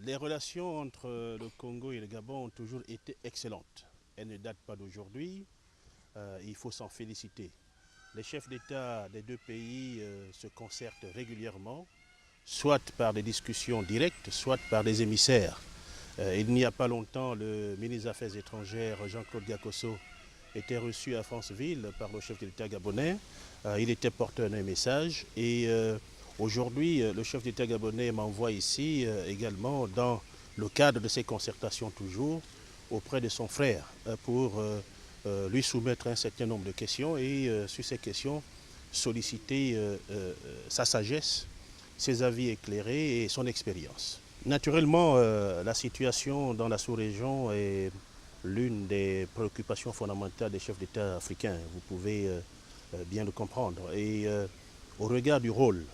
Les relations entre le Congo et le Gabon ont toujours été excellentes. Elles ne datent pas d'aujourd'hui. Il faut s'en féliciter. Les chefs d'État des deux pays se concertent régulièrement, soit par des discussions directes, soit par des émissaires. Il n'y a pas longtemps, le ministre des Affaires étrangères, Jean-Claude Gakosso, était reçu à Franceville par le chef de l'État gabonais. Il était porteur d'un message et aujourd'hui, le chef d'État gabonais m'envoie ici également dans le cadre de ces concertations toujours auprès de son frère pour lui soumettre un certain nombre de questions et sur ces questions solliciter sa sagesse, ses avis éclairés et son expérience. Naturellement, la situation dans la sous-région est l'une des préoccupations fondamentales des chefs d'État africains. Vous pouvez bien le comprendre. Et au regard du rôle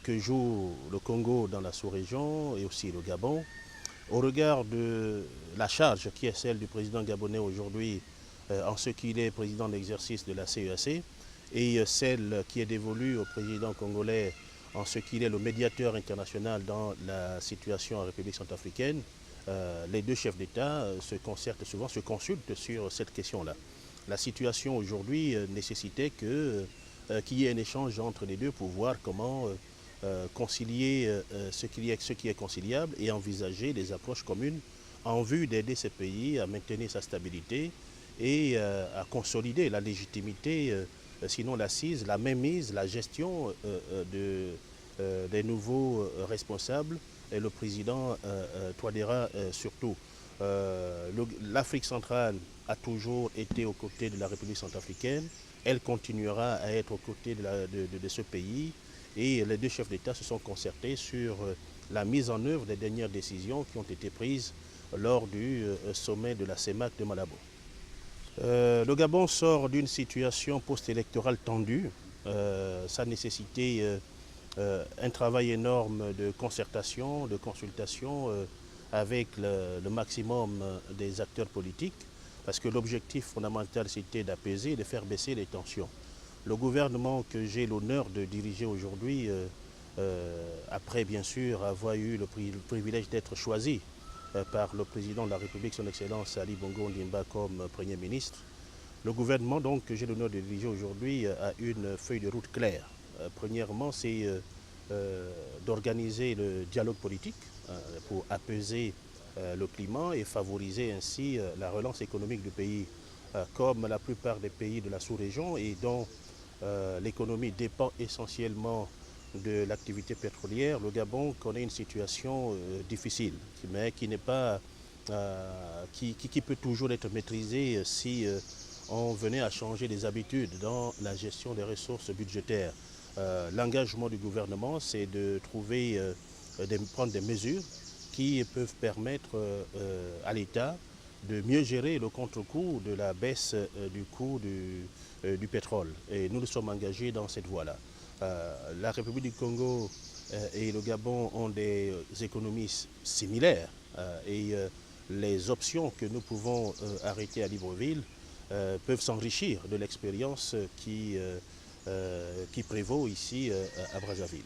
que joue le Congo dans la sous-région et aussi le Gabon, au regard de la charge qui est celle du président gabonais aujourd'hui en ce qu'il est président d'exercice de la CEAC et celle qui est dévolue au président congolais en ce qu'il est le médiateur international dans la situation en République centrafricaine, les deux chefs d'État se concertent souvent, se consultent sur cette question-là. La situation aujourd'hui nécessitait qu'il y ait un échange entre les deux pour voir comment concilier ce qui est conciliable et envisager des approches communes en vue d'aider ces pays à maintenir sa stabilité et à consolider la légitimité, sinon l'assise, la mainmise, la gestion des nouveaux responsables et le président Touadéra surtout. L'Afrique centrale a toujours été aux côtés de la République centrafricaine. Elle continuera à être aux côtés de ce pays. Et les deux chefs d'État se sont concertés sur la mise en œuvre des dernières décisions qui ont été prises lors du sommet de la CEMAC de Malabo. Le Gabon sort d'une situation post-électorale tendue. Ça nécessitait un travail énorme de concertation, de consultation avec le maximum des acteurs politiques, parce que l'objectif fondamental c'était d'apaiser, de faire baisser les tensions. Le gouvernement que j'ai l'honneur de diriger aujourd'hui, après bien sûr avoir eu le privilège d'être choisi par le président de la République, son Excellence Ali Bongo Ondimba comme Premier ministre, le gouvernement donc, que j'ai l'honneur de diriger aujourd'hui a une feuille de route claire. Premièrement, c'est d'organiser le dialogue politique pour apaiser le climat et favoriser ainsi la relance économique du pays, comme la plupart des pays de la sous-région et dont l'économie dépend essentiellement de l'activité pétrolière. Le Gabon connaît une situation difficile, mais qui n'est pas, qui peut toujours être maîtrisée si on venait à changer les habitudes dans la gestion des ressources budgétaires. L'engagement du gouvernement, c'est de trouver, prendre des mesures qui peuvent permettre à l'État de mieux gérer le contre-coup de la baisse du coût du pétrole. Et nous nous sommes engagés dans cette voie-là. La République du Congo et le Gabon ont des économies similaires et les options que nous pouvons arrêter à Libreville peuvent s'enrichir de l'expérience qui prévaut ici à Brazzaville.